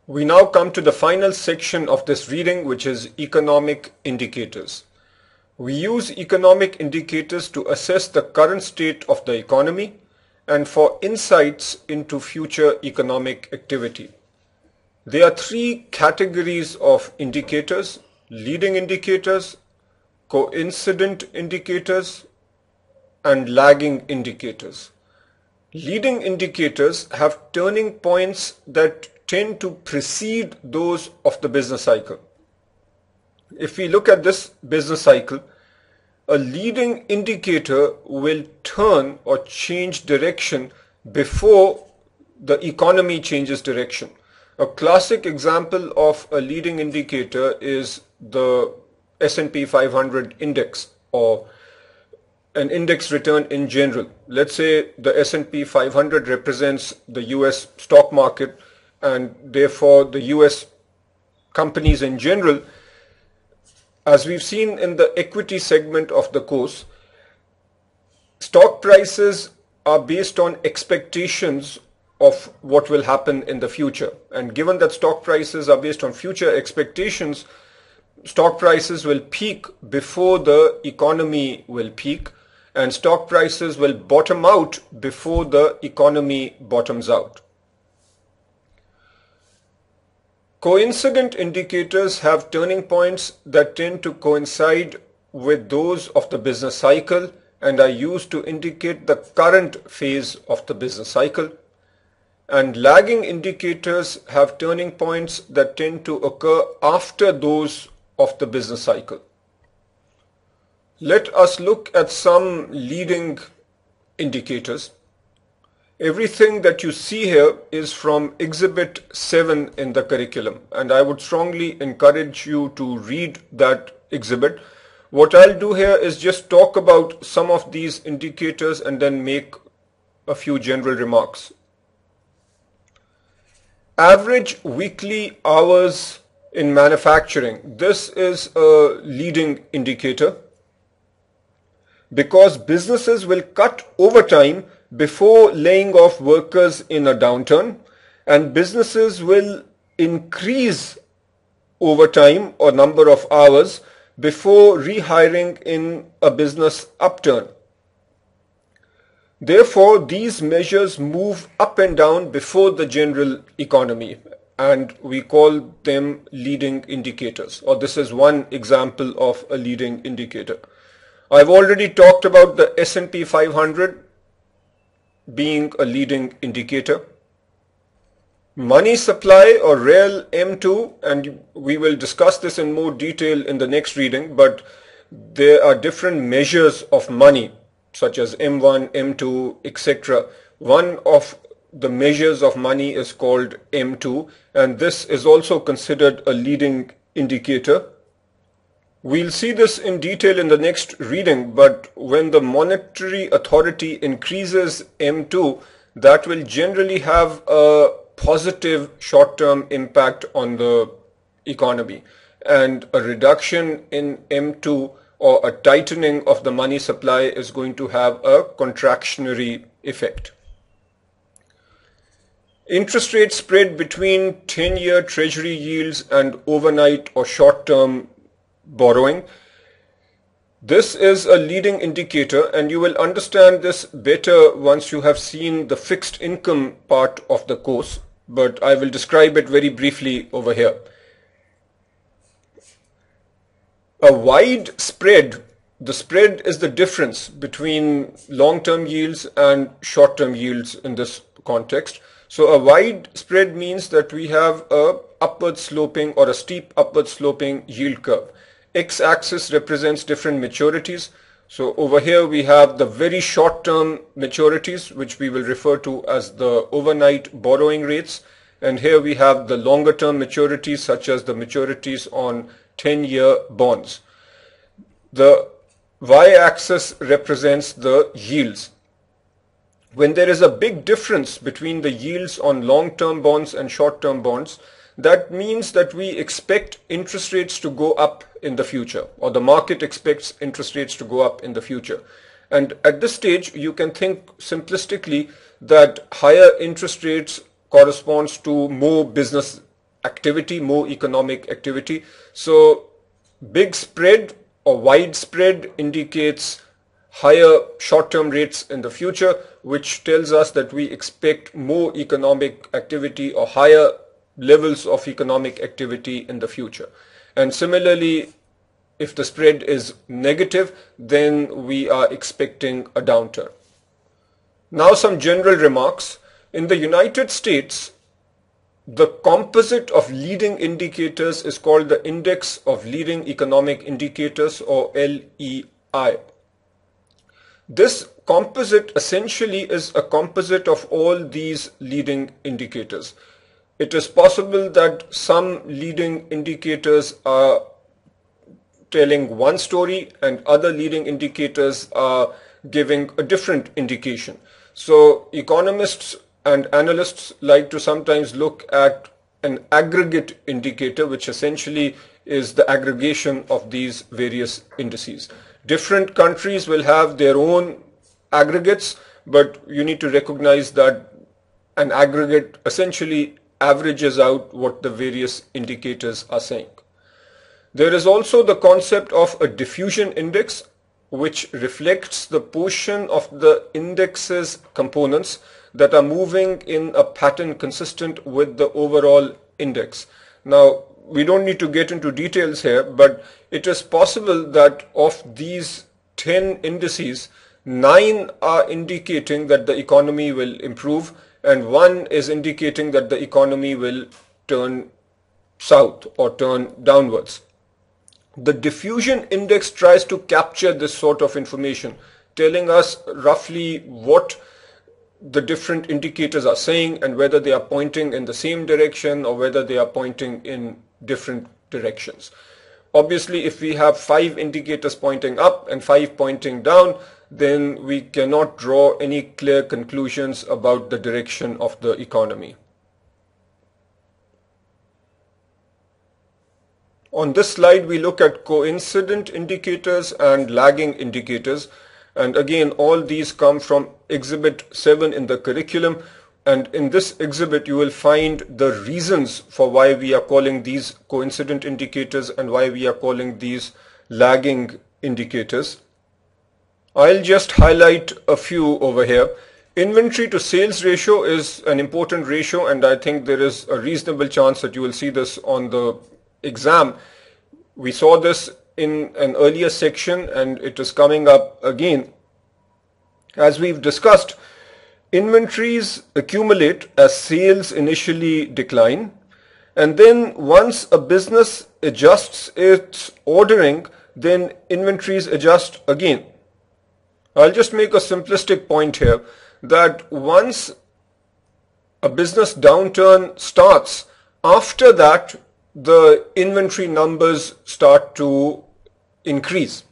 We now come to the final section of this reading, which is economic indicators. We use economic indicators to assess the current state of the economy and for insights into future economic activity. There are three categories of indicators: leading indicators, coincident indicators, and lagging indicators. Leading indicators have turning points that tend to precede those of the business cycle. If we look at this business cycle, a leading indicator will turn or change direction before the economy changes direction. A classic example of a leading indicator is the S&P 500 index, or an index return in general. Let's say the S&P 500 represents the US stock market, and therefore the US companies in general. As we've seen in the equity segment of the course, stock prices are based on expectations of what will happen in the future. And given that stock prices are based on future expectations, stock prices will peak before the economy will peak, and stock prices will bottom out before the economy bottoms out. Coincident indicators have turning points that tend to coincide with those of the business cycle and are used to indicate the current phase of the business cycle. And lagging indicators have turning points that tend to occur after those of the business cycle. Let us look at some leading indicators. Everything that you see here is from Exhibit 7 in the curriculum, and I would strongly encourage you to read that exhibit. What I'll do here is just talk about some of these indicators and then make a few general remarks. Average weekly hours in manufacturing. This is a leading indicator because businesses will cut overtime before laying off workers in a downturn, and businesses will increase overtime or number of hours before rehiring in a business upturn. Therefore, these measures move up and down before the general economy, and we call them leading indicators, or this is one example of a leading indicator. I've already talked about the S&P 500 being a leading indicator. Money supply, or real M2, and we will discuss this in more detail in the next reading, but there are different measures of money such as M1, M2, etc. One of the measures of money is called M2, and this is also considered a leading indicator. We'll see this in detail in the next reading, but when the monetary authority increases M2, that will generally have a positive short-term impact on the economy, and a reduction in M2 or a tightening of the money supply is going to have a contractionary effect. Interest rate spread between 10-year treasury yields and overnight or short-term borrowing. This is a leading indicator, and you will understand this better once you have seen the fixed income part of the course, but I will describe it very briefly over here. A wide spread, the spread is the difference between long-term yields and short-term yields in this context. So a wide spread means that we have a upward sloping or a steep upward sloping yield curve. X-axis represents different maturities. So over here we have the very short-term maturities, which we will refer to as the overnight borrowing rates. And here we have the longer-term maturities, such as the maturities on 10-year bonds. The y-axis represents the yields. When there is a big difference between the yields on long-term bonds and short-term bonds, that means that we expect interest rates to go up in the future, or the market expects interest rates to go up in the future. And at this stage, you can think simplistically that higher interest rates corresponds to more business activity, more economic activity. So big spread or wide spread indicates higher short-term rates in the future, which tells us that we expect more economic activity or higher levels of economic activity in the future. And similarly, if the spread is negative, then we are expecting a downturn. Now some general remarks. In the United States, the composite of leading indicators is called the Index of Leading Economic Indicators, or LEI. This composite essentially is a composite of all these leading indicators. It is possible that some leading indicators are telling one story and other leading indicators are giving a different indication. So economists and analysts like to sometimes look at an aggregate indicator, which essentially is the aggregation of these various indices. Different countries will have their own aggregates, but you need to recognize that an aggregate essentially averages out what the various indicators are saying. There is also the concept of a diffusion index, which reflects the portion of the index's components that are moving in a pattern consistent with the overall index. Now, we don't need to get into details here, but it is possible that of these 10 indices, 9 are indicating that the economy will improve and 1 is indicating that the economy will turn south or turn downwards. The diffusion index tries to capture this sort of information, telling us roughly what the different indicators are saying and whether they are pointing in the same direction or whether they are pointing in different directions. Obviously, if we have 5 indicators pointing up and 5 pointing down, then we cannot draw any clear conclusions about the direction of the economy. On this slide, we look at coincident indicators and lagging indicators. And again, all these come from Exhibit 7 in the curriculum. And in this exhibit, you will find the reasons for why we are calling these coincident indicators and why we are calling these lagging indicators. I'll just highlight a few over here. Inventory to sales ratio is an important ratio, and I think there is a reasonable chance that you will see this on the exam. We saw this in an earlier section and it is coming up again. As we've discussed, inventories accumulate as sales initially decline, and then once a business adjusts its ordering, then inventories adjust again. I'll just make a simplistic point here that once a business downturn starts, after that the inventory numbers start to increase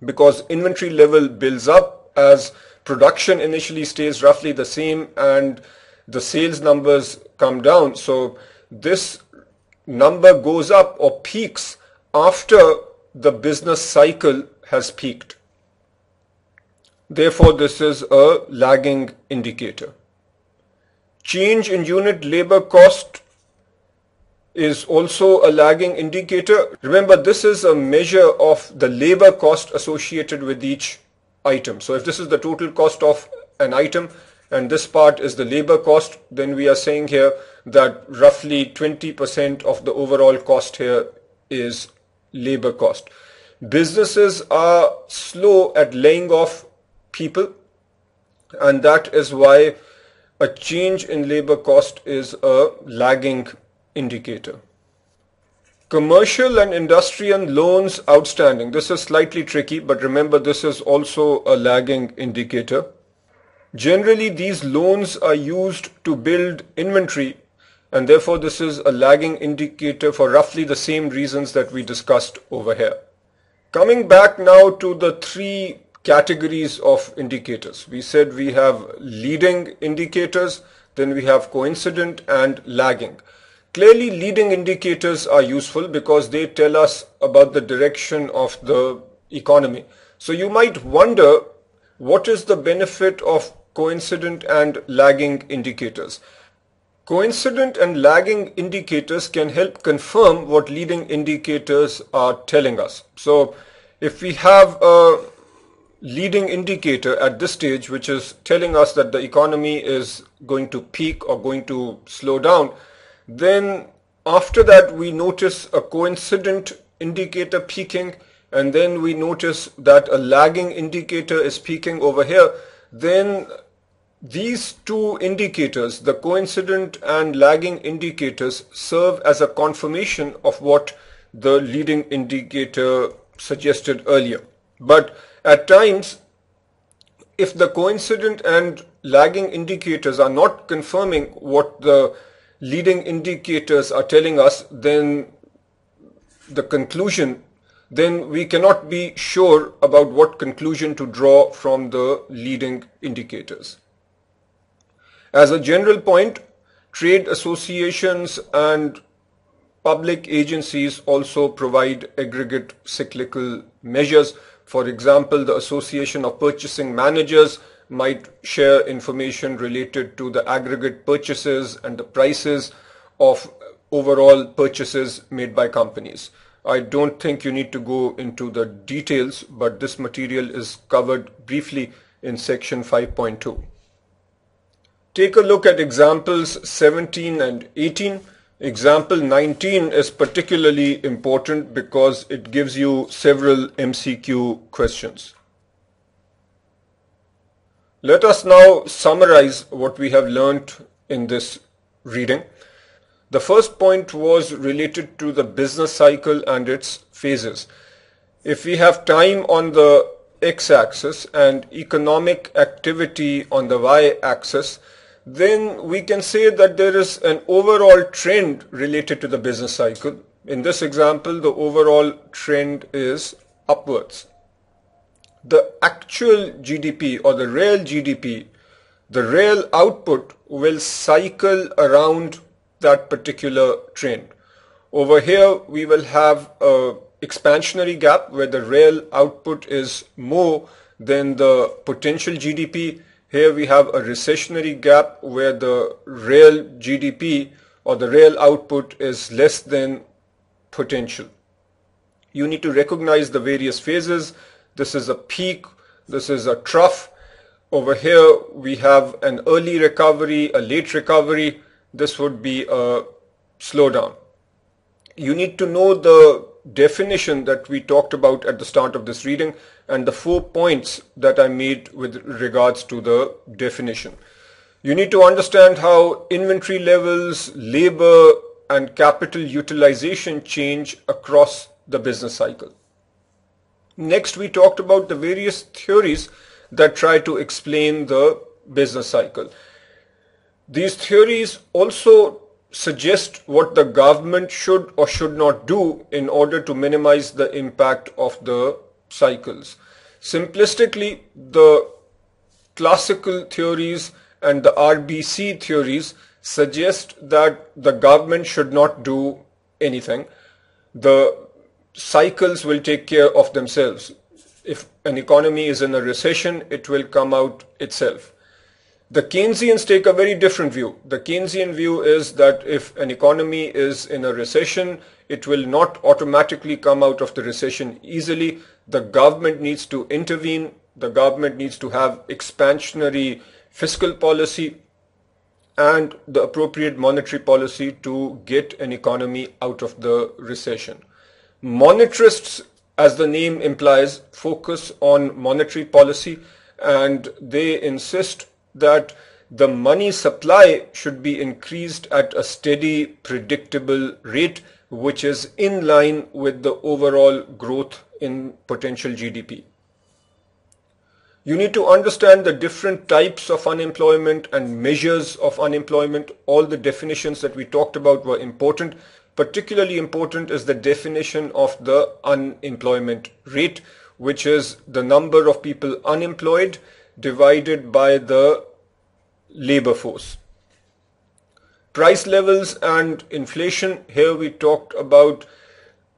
because inventory level builds up as production initially stays roughly the same and the sales numbers come down. So this number goes up or peaks after the business cycle has peaked. Therefore, this is a lagging indicator. Change in unit labor cost is also a lagging indicator. Remember, this is a measure of the labor cost associated with each item. So if this is the total cost of an item and this part is the labor cost, then we are saying here that roughly 20% of the overall cost here is labor cost. Businesses are slow at laying off people, and that is why a change in labor cost is a lagging indicator. Commercial and industrial loans outstanding. This is slightly tricky, but remember this is also a lagging indicator. Generally, these loans are used to build inventory, and therefore this is a lagging indicator for roughly the same reasons that we discussed over here. Coming back now to the 3 categories of indicators. We said we have leading indicators, then we have coincident and lagging. Clearly, leading indicators are useful because they tell us about the direction of the economy. So you might wonder, what is the benefit of coincident and lagging indicators? Coincident and lagging indicators can help confirm what leading indicators are telling us. So if we have a leading indicator at this stage which is telling us that the economy is going to peak or going to slow down, then after that we notice a coincident indicator peaking, and then we notice that a lagging indicator is peaking over here, then these two indicators, the coincident and lagging indicators, serve as a confirmation of what the leading indicator suggested earlier. But at times, if the coincident and lagging indicators are not confirming what the leading indicators are telling us, then we cannot be sure about what conclusion to draw from the leading indicators. As a general point, trade associations and public agencies also provide aggregate cyclical measures. For example, the Association of Purchasing Managers might share information related to the aggregate purchases and the prices of overall purchases made by companies. I don't think you need to go into the details, but this material is covered briefly in section 5.2. Take a look at examples 17 and 18. Example 19 is particularly important because it gives you several MCQ questions. Let us now summarize what we have learnt in this reading. The first point was related to the business cycle and its phases. If we have time on the x-axis and economic activity on the y-axis, then we can say that there is an overall trend related to the business cycle. In this example, the overall trend is upwards. The actual GDP or the real GDP, the real output, will cycle around that particular trend. Over here, we will have an expansionary gap where the real output is more than the potential GDP. Here we have a recessionary gap where the real GDP or the real output is less than potential. You need to recognize the various phases. This is a peak, this is a trough. Over here we have an early recovery, a late recovery. This would be a slowdown. You need to know the definition that we talked about at the start of this reading and the 4 points that I made with regards to the definition. You need to understand how inventory levels, labor and capital utilization change across the business cycle. Next, we talked about the various theories that try to explain the business cycle. These theories also suggest what the government should or should not do in order to minimize the impact of the cycles. Simplistically, the classical theories and the RBC theories suggest that the government should not do anything. The cycles will take care of themselves. If an economy is in a recession, it will come out itself. The Keynesians take a very different view. The Keynesian view is that if an economy is in a recession, it will not automatically come out of the recession easily. The government needs to intervene. The government needs to have expansionary fiscal policy and the appropriate monetary policy to get an economy out of the recession. Monetarists, as the name implies, focus on monetary policy, and they insist that the money supply should be increased at a steady, predictable rate, which is in line with the overall growth in potential GDP. You need to understand the different types of unemployment and measures of unemployment. All the definitions that we talked about were important. Particularly important is the definition of the unemployment rate, which is the number of people unemployed divided by the labor force. Price levels and inflation. Here we talked about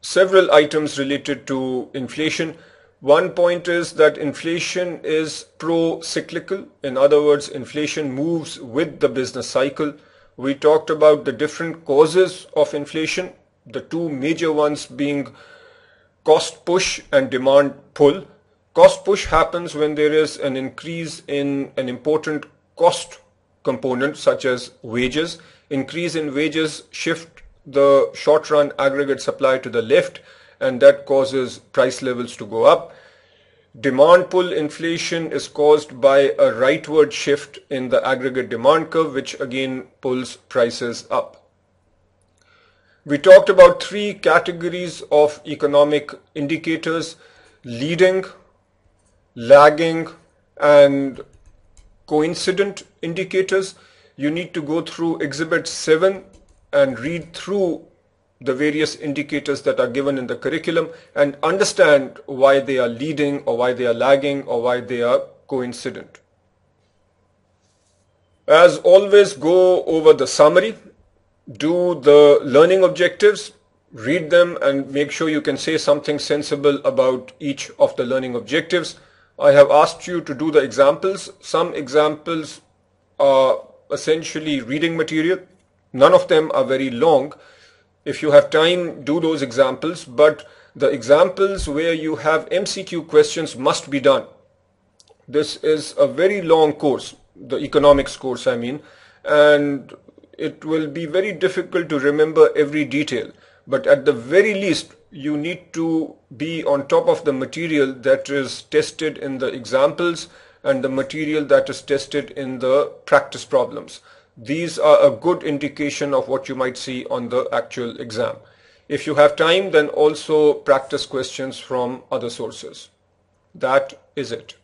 several items related to inflation. One point is that inflation is pro-cyclical. In other words, inflation moves with the business cycle. We talked about the different causes of inflation, the two major ones being cost push and demand pull. Cost push happens when there is an increase in an important cost component such as wages. Increase in wages shift the short run aggregate supply to the left, and that causes price levels to go up. Demand pull inflation is caused by a rightward shift in the aggregate demand curve, which again pulls prices up. We talked about three categories of economic indicators: leading, lagging, and coincident indicators. You need to go through Exhibit 7 and read through the various indicators that are given in the curriculum and understand why they are leading or why they are lagging or why they are coincident. As always, go over the summary, do the learning objectives, read them and make sure you can say something sensible about each of the learning objectives. I have asked you to do the examples. Some examples are essentially reading material. None of them are very long. If you have time, do those examples, but the examples where you have MCQ questions must be done. This is a very long course, the economics course I mean, and it will be very difficult to remember every detail. But at the very least, you need to be on top of the material that is tested in the examples and the material that is tested in the practice problems. These are a good indication of what you might see on the actual exam. If you have time, then also practice questions from other sources. That is it.